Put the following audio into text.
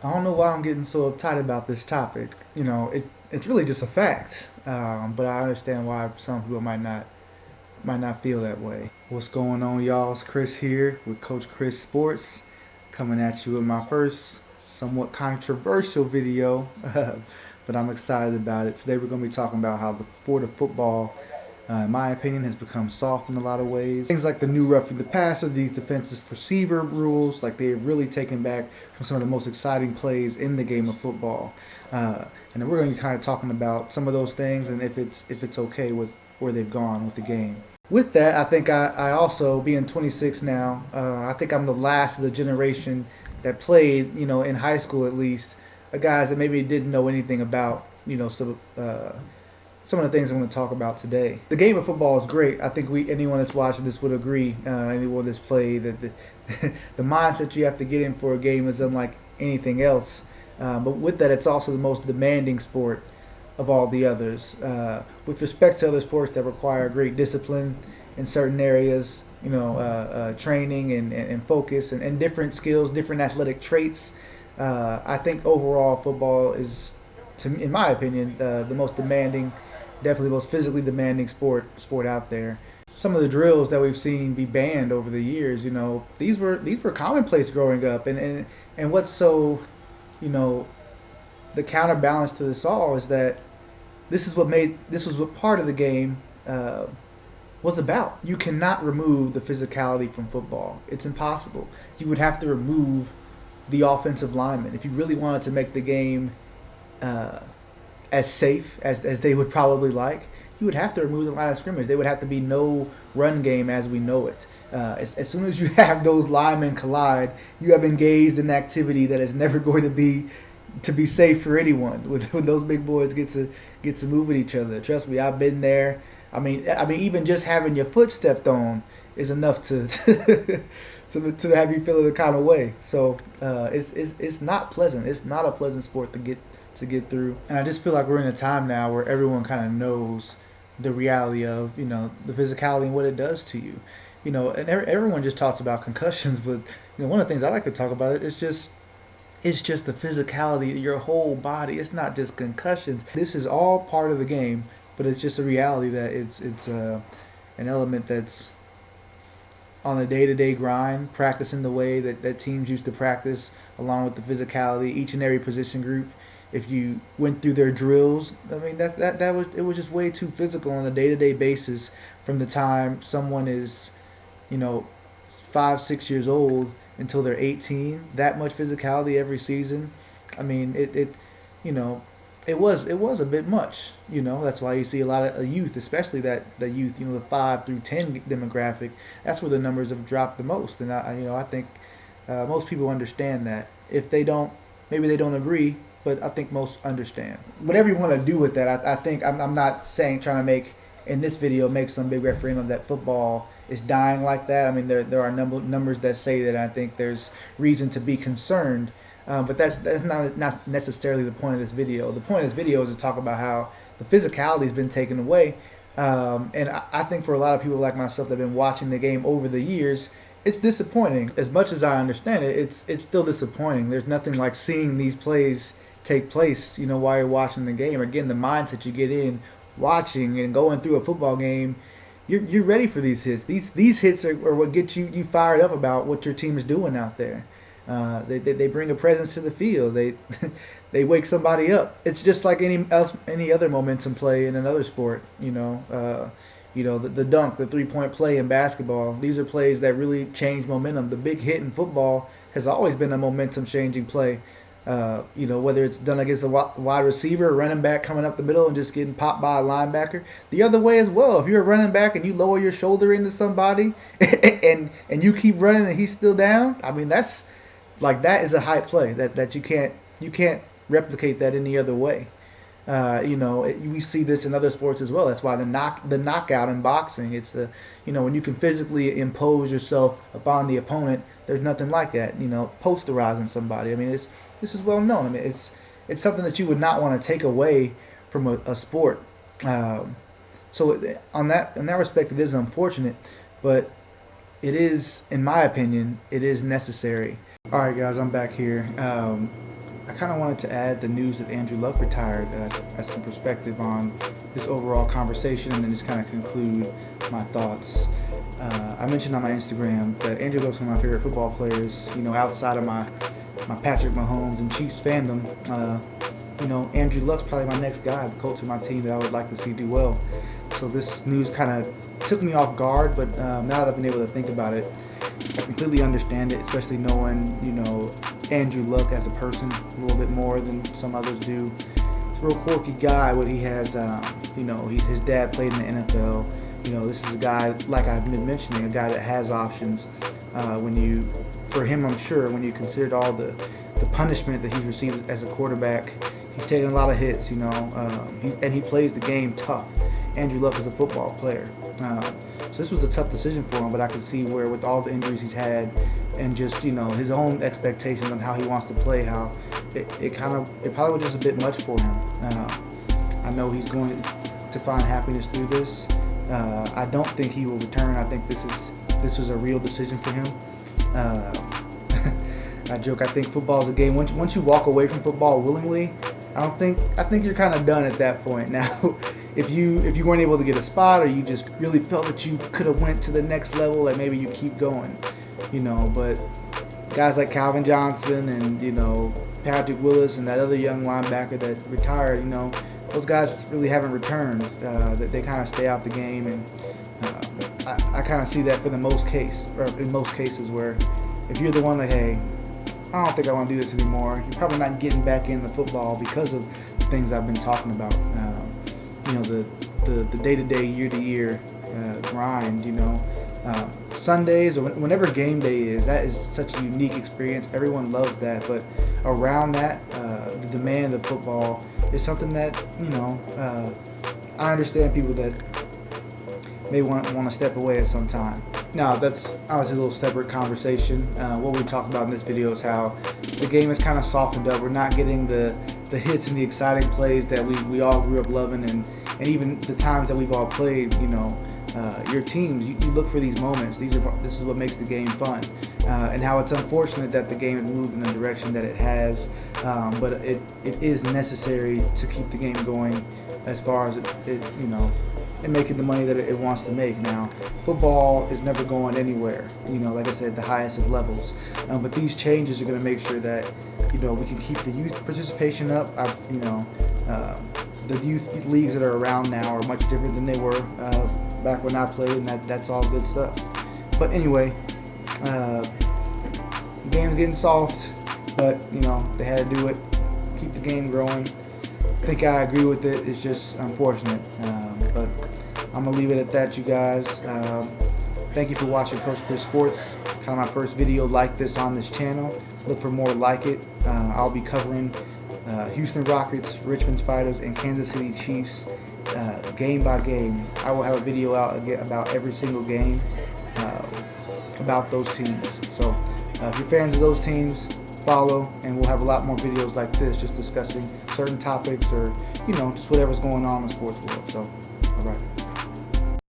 I don't know why I'm getting so uptight about this topic. It's really just a fact. But I understand why some people might not feel that way. What's going on, y'all? It's Chris here with Coach Chris Sports, coming at you with my first somewhat controversial video, but I'm excited about it. Today we're going to be talking about how the sport of football, in my opinion, has become soft in a lot of ways. Things like the new roughing the passer, these defensive receiver rules, like they've really taken back from some of the most exciting plays in the game of football. And then we're going to be kind of talking about some of those things and if it's okay with where they've gone with the game. With that, I think I also, being 26 now, I think I'm the last of the generation that played, in high school at least, guys that maybe didn't know anything about, some of the things I'm going to talk about today. The game of football is great. I think anyone that's watching this would agree. Anyone that's played that the mindset you have to get in for a game is unlike anything else. But with that, it's also the most demanding sport of all the others. With respect to other sports that require great discipline in certain areas, training and focus and different skills, different athletic traits. I think overall football is, in my opinion, the most demanding, definitely the most physically demanding sport out there. Some of the drills that we've seen be banned over the years, these were commonplace growing up, and what's so, you know, the counterbalance to this all is that this was what part of the game was about. You cannot remove the physicality from football. It's impossible. You would have to remove the offensive lineman if you really wanted to make the game uh, as safe as they would probably like. You would have to remove the line of scrimmage. There would have to be no run game as we know it. As soon as you have those linemen collide, you have engaged in activity that is never going to be safe for anyone. When those big boys get to move at each other, trust me, I've been there. I mean, even just having your foot stepped on is enough to to have you feel the kind of way. So it's not pleasant. It's not a pleasant sport to get through. And I just feel like we're in a time now where everyone kind of knows the reality of the physicality and what it does to you. And everyone just talks about concussions, but one of the things I like to talk about is just the physicality of your whole body. It's not just concussions. This is all part of the game, but it's just a reality that it's an element that's on a day-to-day grind, practicing the way that teams used to practice, along with the physicality. Each and every position group, if you went through their drills, I mean it was just way too physical on a day-to-day basis. From the time someone is, you know, 5, 6 years old until they're 18. That much physicality every season. I mean, you know, it was a bit much. That's why you see a lot of youth, especially the youth, the 5 through 10 demographic. That's where the numbers have dropped the most. And I think most people understand that. If they don't, maybe they don't agree, but I think most understand. Whatever you want to do with that, I think I'm not saying trying to make in this video make some big referendum that football is dying like that. I mean, there are numbers that say that. I think there's reason to be concerned, but that's not necessarily the point of this video. The point of this video is to talk about how the physicality has been taken away, and I think for a lot of people like myself that have been watching the game over the years, it's disappointing. As much as I understand it, it's still disappointing. There's nothing like seeing these plays take place, while you're watching the game. Again, the mindset you get in watching and going through a football game, you're ready for these hits. These hits are what get you fired up about what your team is doing out there. They bring a presence to the field. They they wake somebody up. It's just like any other momentum play in another sport. The dunk, the 3-point play in basketball. These are plays that really change momentum. The big hit in football has always been a momentum changing play. Whether it's done against a wide receiver, a running back coming up the middle and just getting popped by a linebacker. The other way as well. If you're a running back and you lower your shoulder into somebody and you keep running and he's still down, I mean that is a high play that you can't replicate that any other way. We see this in other sports as well. That's why the knockout in boxing. It's when you can physically impose yourself upon the opponent. There's nothing like that. Posterizing somebody. I mean, this is well known. I mean, it's something that you would not want to take away from a sport. So in that respect, it is unfortunate, but it is, in my opinion, it is necessary. All right, guys, I'm back here. I kind of wanted to add the news that Andrew Luck retired as some perspective on this overall conversation, and then just kind of conclude my thoughts. I mentioned on my Instagram that Andrew Luck's one of my favorite football players. Outside of my Patrick Mahomes and Chiefs fandom, Andrew Luck's probably my next guy, the coach of my team that I would like to see do well. So this news kind of took me off guard, but now that I've been able to think about it, I completely understand it, especially knowing, Andrew Luck as a person a little bit more than some others do. He's a real quirky guy. What he has, his dad played in the NFL. This is a guy, like I've been mentioning, a guy that has options. For him, I'm sure, when you considered all the punishment that he's received as a quarterback, he's taken a lot of hits, and he plays the game tough. Andrew Luck is a football player. So this was a tough decision for him, but I could see where with all the injuries he's had and just, his own expectations on how he wants to play, how it probably was just a bit much for him. I know he's going to find happiness through this. I don't think he will return. I think this was a real decision for him. I joke. I think football is a game. Once you walk away from football willingly, I think you're kind of done at that point. Now, if you weren't able to get a spot, or you just really felt that you could have went to the next level, like maybe you keep going, But guys like Calvin Johnson and Patrick Willis and that other young linebacker that retired, those guys really haven't returned. That they kind of stay out the game, and I kind of see that in most cases where if you're the one like, hey, I don't think I want to do this anymore, you're probably not getting back into football because of the things I've been talking about. The day-to-day, year-to-year grind. Sundays or whenever game day is, that is such a unique experience. Everyone loves that, but around that, the demand of football is something that I understand people that may want to step away at some time. Now, that's obviously a little separate conversation. What we talked about in this video is how the game is kind of softened up. We're not getting the hits and the exciting plays that we all grew up loving, and even the times that we've all played, your teams, you look for these moments. This is what makes the game fun, and how it's unfortunate that the game has moved in the direction that it has, but it is necessary to keep the game going as far as it and making the money that it wants to make. Now, football is never going anywhere, like I said, the highest of levels, but these changes are going to make sure that we can keep the youth participation up. The youth leagues that are around now are much different than they were back when I played, and that's all good stuff. But anyway, the game's getting soft, but they had to do it, keep the game growing. I think I agree with it. It's just unfortunate, but I'm gonna leave it at that, you guys. Thank you for watching Coach Chris Sports, kind of my first video like this on this channel. Look for more like it. I'll be covering Houston Rockets, Richmond Spiders, and Kansas City Chiefs game by game. I will have a video out again about every single game about those teams. So if you're fans of those teams, follow, and we'll have a lot more videos like this, just discussing certain topics or just whatever's going on in the sports world. So, all right.